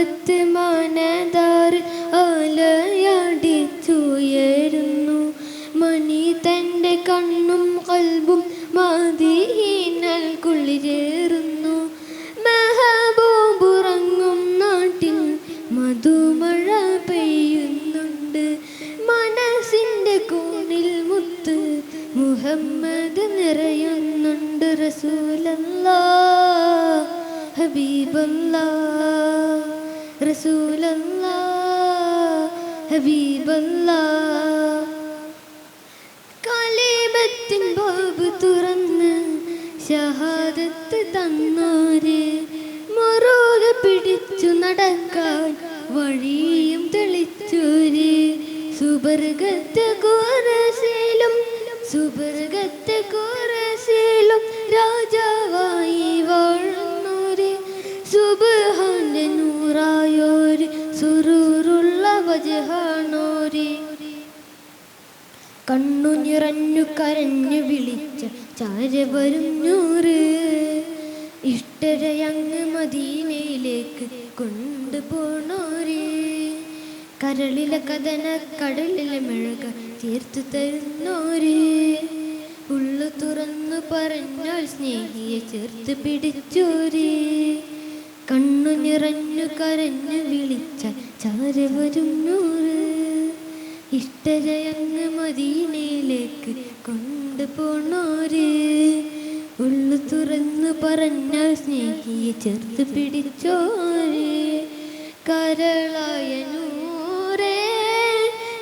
മുഹബത്ത് മനതാർ അലയടിച്ചുയരുന്നു. മണി തൻ്റെ കണ്ണും കൽബും മദീനൽ കുളിരേറുന്നു. മെഹബൂബുറങ്ങും നാട്ടിൽ മധുമഴ പെയ്യുന്നുണ്ട്. മനസ്സിൻ്റെ കോണിൽ മുത്ത് മുഹമ്മദ് നിറയുന്നുണ്ട്. റസൂലല്ലാഹ് ഹബീബല്ലാഹ് റസൂലല്ലാഹ് ഹബീബല്ലാഹ്. കലിമത്തിൻ ബാബ് തുറന്ന് ഷഹാദത്ത് തന്നോര്, മുറുകെ പിടിച്ചു നടക്കാൻ വഴിയും തെളിച്ചോര്. സുബർഗത്ത് കുറസിലും സുബർഗത്ത് കുറസിലും രാജാവായി വാഴുന്നോര്, സുബ്ഹാന്റെ നൂറായോര്, സുറൂറുള്ള വജ്ഹാനോര്. കണ്ണു നിറഞ്ഞു കരഞ്ഞു വിളിച്ച ചാര വരുന്നൂറ്, ഇഷ്ടരയങ്ങ് മദീനയിലേക്ക് കൊണ്ടുപോണോര്. കരളിലെ കഥന കടലിലെ മെഴുക തീർത്തു തരുന്നോര്, ഉള്ളു തുറന്നു പറഞ്ഞാൽ സ്നേഹിയെ ചേർത്ത് പിടിച്ചോര്. കണ്ണു നിറഞ്ഞു കരഞ്ഞു വിളിച്ച ചാര വരുന്നൂറ്, ഇഷ്ടരയങ്ങ് മദീനയിലേക്ക് കൊണ്ടുപോണോര്, ഉള്ളു തുറന്നു പറഞ്ഞാൽ സ്നേഹിയെ ചേർത്ത് പിടിച്ചോര്. കരളായ നൂറേ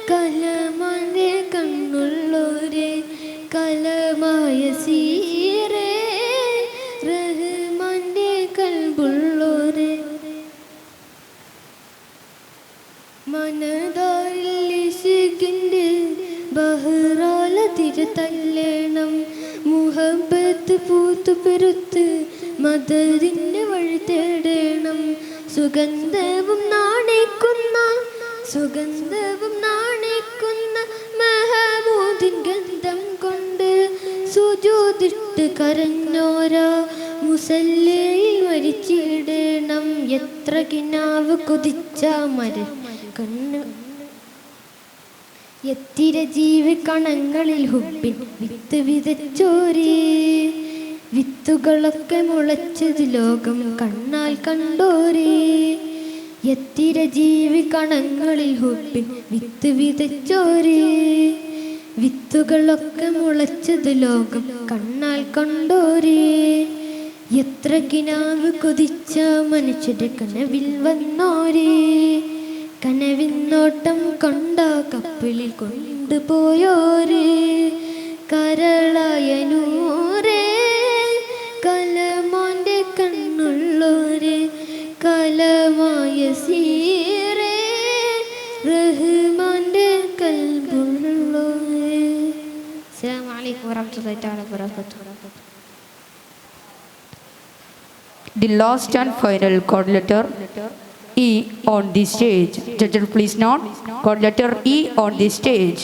കലമാന്റെ കണ്ണുള്ളോരെ, കലമായ സീറേ റഹ്മാന്റെ കൽബുള്ളോരെ. മനതാരിൽ ഇശിഖിന്റെ ബഹ്റാല തിരതല്ലേണം. മുഹബത്ത് പൂത്തു പെരുത്ത് മദറിന്റെ വഴി തേടണം. സുഗന്ധവും നാണിക്കുന്ന മെഹബൂദിൻ ഗന്ധം കൊണ്ട് സുജൂദിട്ട് കരഞ്ഞോരാ മുസല്ലയിൽ മരിച്ചിടണം. എത്ര കിനാവ് കൊതിച്ച കണ്ണ് എത്തിര ജീവി കണങ്ങളിൽ ഹുബിൻ വിത്ത് വിതച്ചോരേ. വിത്തുകളൊക്കെ മുളച്ചത് ലോകം കണ്ണാൽ കണ്ടോരേ. എത്തിര ജീവി കണങ്ങളിൽ ഹുബിൻ വിത്ത് വിതച്ചോരേ. വിത്തുകളൊക്കെ മുളച്ചത് ലോകം കണ്ണാൽ കണ്ടോരേ. എത്ര കിനാവ് കൊതിച്ച മനുഷ്യരുടെ കനവിൽ വന്നോരേ. കനവിന്നോട്ടം കൊണ്ട കപ്പിളിൽ കൊണ്ടുപോയോരേ. കരളായ നൂറേ കലമാന്റെ കണ്ണുള്ളോരെ, കലമായ സീറേ റഹ്മാന്റെ കൽബുള്ളോരെ. അസ്സലാമു അലൈക്കും വറഹ്മത്തുള്ളാഹി തആല വബറകാതുഹു. The last and final chord letter E on the stage. Judges, please note chord letter E on the stage.